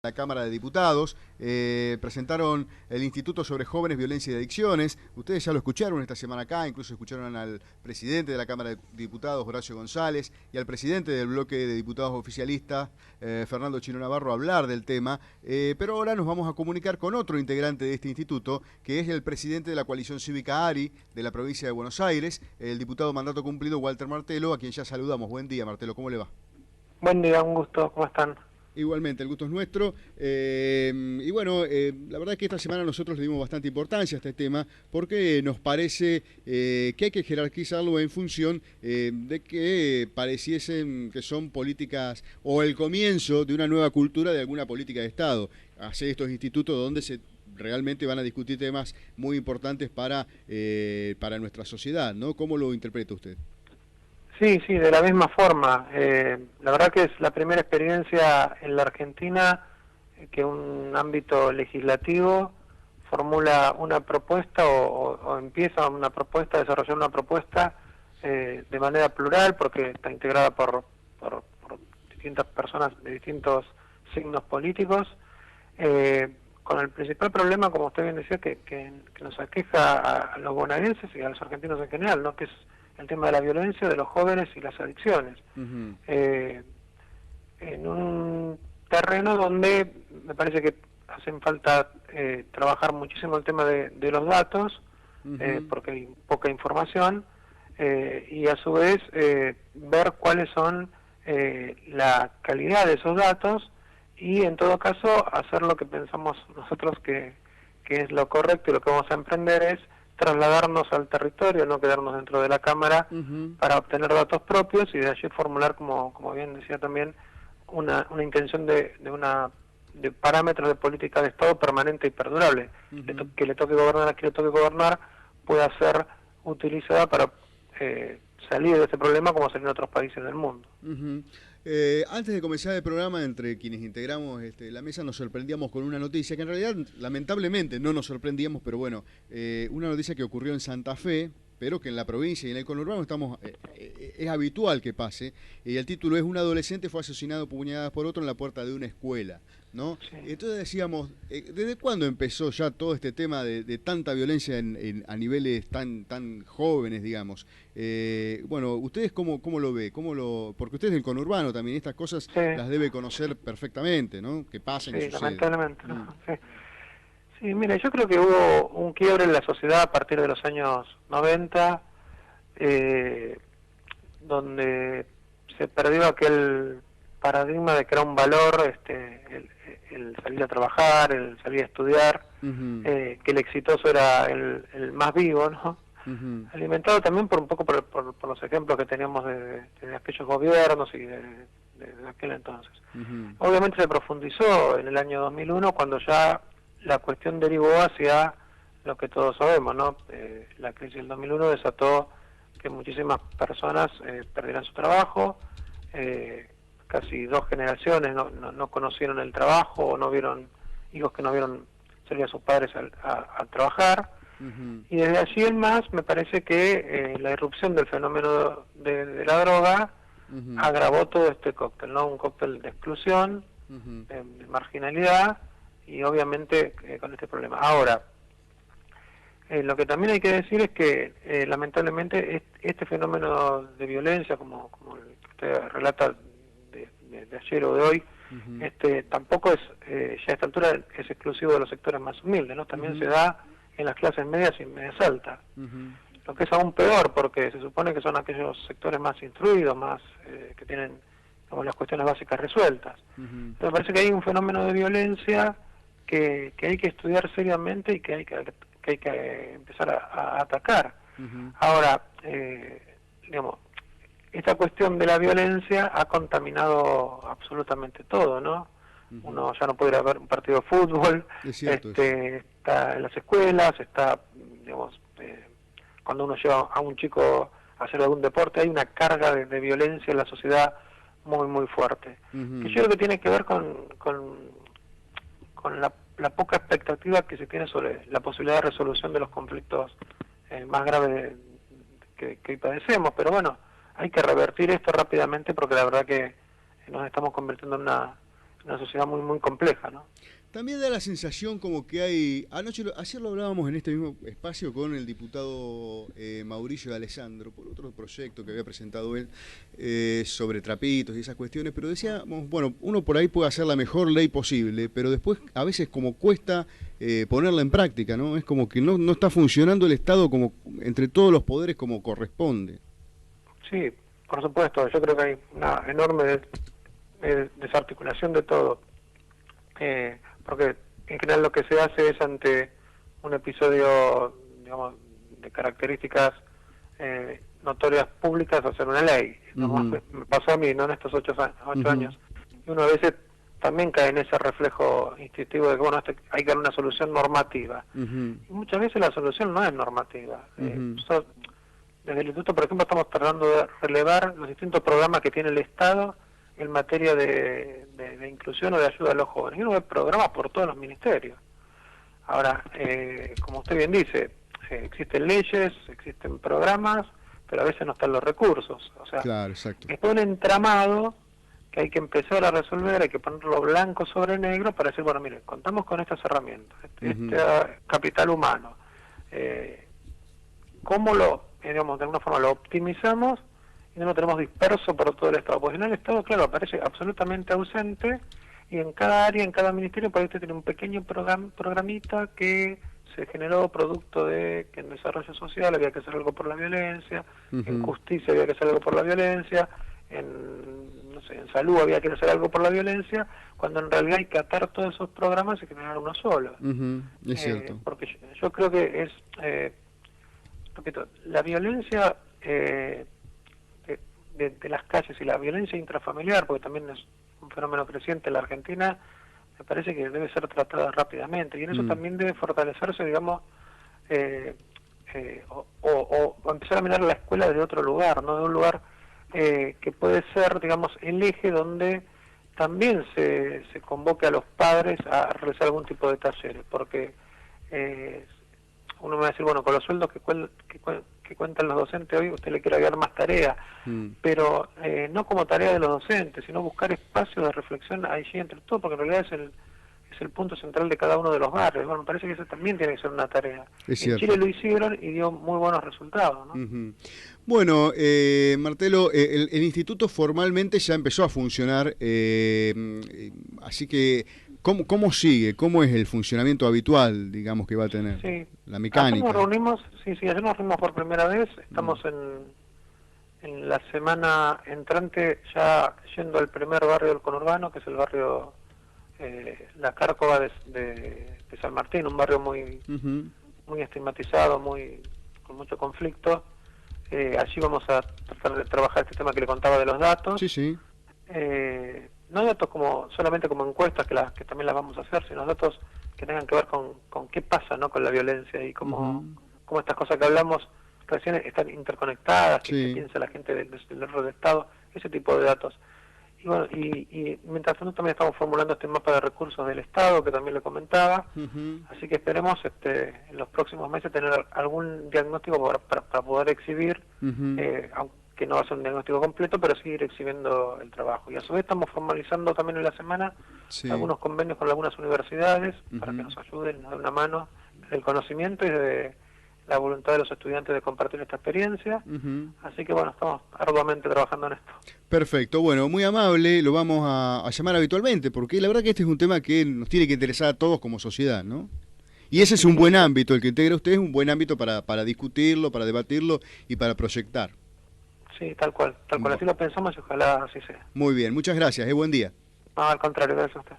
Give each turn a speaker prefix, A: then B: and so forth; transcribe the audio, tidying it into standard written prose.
A: La Cámara de Diputados, presentaron el Instituto sobre Jóvenes, Violencia y Adicciones. Ustedes ya lo escucharon esta semana acá, incluso escucharon al presidente de la Cámara de Diputados, Horacio González, y al presidente del bloque de diputados oficialistas, Fernando Chino Navarro, hablar del tema. Pero ahora nos vamos a comunicar con otro integrante de este instituto, que es el presidente de la coalición cívica ARI de la provincia de Buenos Aires, el diputado mandato cumplido Walter Martelo, a quien ya saludamos. Buen día, Martelo, ¿cómo le va?
B: Buen día, un gusto, ¿cómo están?
A: Igualmente, el gusto es nuestro. Y bueno, la verdad es que esta semana nosotros le dimos bastante importancia a este tema porque nos parece que hay que jerarquizarlo en función de que pareciesen que son políticas o el comienzo de una nueva cultura de alguna política de Estado. Hacer estos institutos donde se realmente van a discutir temas muy importantes para nuestra sociedad, ¿no? ¿Cómo lo interpreta usted?
B: Sí, de la misma forma. La verdad que es la primera experiencia en la Argentina que un ámbito legislativo formula una propuesta o empieza una propuesta, a desarrollar una propuesta de manera plural, porque está integrada por distintas personas de distintos signos políticos, con el principal problema, como usted bien decía, que nos aqueja a los bonaerenses y a los argentinos en general, ¿no? Que es el tema de la violencia, de los jóvenes y las adicciones.
A: Uh-huh.
B: En un terreno donde me parece que hacen falta trabajar muchísimo el tema de los datos,
A: uh-huh.
B: porque hay poca información, y a su vez ver cuáles son la calidad de esos datos y en todo caso hacer lo que pensamos nosotros que es lo correcto, y lo que vamos a emprender es trasladarnos al territorio, no quedarnos dentro de la Cámara,
A: Uh-huh.
B: para obtener datos propios y de allí formular, como bien decía también, una intención de parámetros de política de Estado permanente y perdurable,
A: Uh-huh.
B: que le toque gobernar a quien le toque gobernar, pueda ser utilizada para salir de este problema como salió en otros países del mundo.
A: Uh-huh. Antes de comenzar el programa, entre quienes integramos la mesa, nos sorprendíamos con una noticia que en realidad, lamentablemente, no nos sorprendíamos, pero bueno, una noticia que ocurrió en Santa Fe, pero que en la provincia y en el conurbano es habitual que pase, y el título es: un adolescente fue asesinado a puñaladas por otro en la puerta de una escuela, ¿no?
B: Sí.
A: Entonces decíamos, ¿desde cuándo empezó ya todo este tema de tanta violencia a niveles tan jóvenes, digamos? Bueno, ¿ustedes cómo lo ve? Porque usted es del conurbano también, estas cosas
B: Sí.
A: las debe conocer perfectamente, ¿no? Que pasen, que
B: Sí,
A: suceden.
B: lamentablemente. Sí. Sí, mire, yo creo que hubo un quiebre en la sociedad a partir de los años 90, donde se perdió aquel paradigma de que era un valor el salir a trabajar, el salir a estudiar,
A: Uh-huh.
B: que el exitoso era el más vivo, ¿no?
A: Uh-huh.
B: Alimentado también por un poco por los ejemplos que teníamos de aquellos gobiernos y de aquel entonces.
A: Uh-huh.
B: Obviamente se profundizó en el año 2001 cuando ya la cuestión derivó hacia lo que todos sabemos, ¿no? La crisis del 2001 desató que muchísimas personas perdieran su trabajo, casi 2 generaciones no conocieron el trabajo o no vieron hijos que no vieron salir a sus padres a trabajar.
A: Uh-huh.
B: Y desde allí en más me parece que la irrupción del fenómeno de la droga
A: Uh-huh.
B: agravó todo este cóctel, ¿no? Un cóctel de exclusión,
A: Uh-huh.
B: de marginalidad y obviamente con este problema. Ahora, lo que también hay que decir es que lamentablemente este fenómeno de violencia, como el que usted relata de ayer o de hoy,
A: Uh-huh.
B: tampoco es, ya a esta altura es exclusivo de los sectores más humildes, ¿no? También
A: Uh-huh.
B: se da en las clases medias y medias altas.
A: Uh-huh.
B: Lo que es aún peor, porque se supone que son aquellos sectores más instruidos, más que tienen, digamos, las cuestiones básicas resueltas.
A: Uh-huh.
B: Pero me parece que hay un fenómeno de violencia que hay que estudiar seriamente y que hay que empezar a atacar.
A: Uh-huh.
B: Ahora, digamos, esta cuestión de la violencia ha contaminado absolutamente todo, ¿no?
A: Uh-huh.
B: Uno ya no puede ir a ver un partido de fútbol,
A: Es cierto,
B: está en las escuelas, está, digamos, cuando uno lleva a un chico a hacer algún deporte, hay una carga de violencia en la sociedad muy fuerte.
A: Uh-huh.
B: Que yo creo que tiene que ver con la poca expectativa que se tiene sobre la posibilidad de resolución de los conflictos más graves que hoy padecemos. Pero bueno, hay que revertir esto rápidamente porque la verdad que nos estamos convirtiendo una sociedad muy, muy compleja, ¿no?
A: También da la sensación como que hay... Ayer lo hablábamos en este mismo espacio con el diputado Mauricio de Alessandro, por otro proyecto que había presentado él sobre trapitos y esas cuestiones, pero decíamos, bueno, uno por ahí puede hacer la mejor ley posible, pero después a veces como cuesta ponerla en práctica, ¿no? Es como que no está funcionando el Estado como entre todos los poderes como corresponde.
B: Sí, por supuesto, yo creo que hay una enorme desarticulación de todo. Porque en general lo que se hace es ante un episodio, digamos, de características notorias públicas hacer una ley. Me pasó a mí, ¿no? En estos 8 años. Y uno a veces también cae en ese reflejo instintivo de que, bueno, hay que dar una solución normativa. Y muchas veces la solución no es normativa. Nosotros, desde el Instituto, por ejemplo, estamos tratando de relevar los distintos programas que tiene el Estado en materia de inclusión o de ayuda a los jóvenes. Y uno ve programas por todos los ministerios. Ahora, como usted bien dice, existen leyes, existen programas, pero a veces no están los recursos. O sea,
A: claro, exacto.
B: es todo un entramado que hay que empezar a resolver, hay que ponerlo blanco sobre negro para decir, bueno, mire, contamos con estas herramientas, este capital humano. ¿Cómo digamos, de alguna forma lo optimizamos y no lo tenemos disperso por todo el Estado? Porque si no, el Estado, claro, aparece absolutamente ausente, y en cada área, en cada ministerio, por ahí usted tiene un pequeño programita que se generó producto de que en desarrollo social había que hacer algo por la violencia, en justicia había que hacer algo por la violencia, no sé, en salud había que hacer algo por la violencia, cuando en realidad hay que atar todos esos programas y generar uno solo.
A: Es cierto.
B: Porque yo creo que es, repito, la violencia de las calles y la violencia intrafamiliar, porque también es un fenómeno creciente en la Argentina, me parece que debe ser tratada rápidamente, y en eso también debe fortalecerse, digamos, o empezar a mirar la escuela desde otro lugar, no de un lugar que puede ser, digamos, el eje donde también se convoque a los padres a realizar algún tipo de talleres, porque uno me va a decir, bueno, con los sueldos que cuentan los docentes hoy, usted le quiere agregar más tarea, pero no como tarea de los docentes, sino buscar espacios de reflexión allí entre todos, porque en realidad es el punto central de cada uno de los barrios. Bueno, me parece que eso también tiene que ser una tarea. En Chile lo hicieron y dio muy buenos resultados, ¿no?
A: Bueno, Martelo, el instituto formalmente ya empezó a funcionar, así que ¿cómo sigue? ¿Cómo es el funcionamiento habitual, digamos, que va a tener?
B: Sí.
A: La mecánica.
B: Ayer nos reunimos por primera vez, estamos en la semana entrante ya yendo al primer barrio del conurbano, que es el barrio La Cárcova de San Martín, un barrio muy estigmatizado, con mucho conflicto. Allí vamos a tratar de trabajar este tema que le contaba de los datos.
A: Sí.
B: No datos solamente como encuestas, que también las vamos a hacer, sino datos que tengan que ver con qué pasa, ¿no?, con la violencia y cómo estas cosas que hablamos recién están interconectadas, qué piensa la gente del rol del Estado, ese tipo de datos. Y bueno, y mientras tanto también estamos formulando este mapa de recursos del Estado, que también le comentaba, así que esperemos en los próximos meses tener algún diagnóstico para poder exhibir, aunque no va a ser un diagnóstico completo, pero seguir exhibiendo el trabajo. Y a su vez estamos formalizando también en la semana algunos convenios con algunas universidades para que nos ayuden, nos den una mano del conocimiento y de la voluntad de los estudiantes de compartir esta experiencia. Así que bueno, estamos arduamente trabajando en esto.
A: Perfecto, bueno, muy amable, lo vamos a llamar habitualmente, porque la verdad que este es un tema que nos tiene que interesar a todos como sociedad, ¿no? Y ese es un buen ámbito, el que integra usted es un buen ámbito para discutirlo, para debatirlo y para proyectar.
B: Sí, tal cual, así lo pensamos y ojalá así sea.
A: Muy bien, muchas gracias, buen día.
B: No, al contrario, gracias a usted.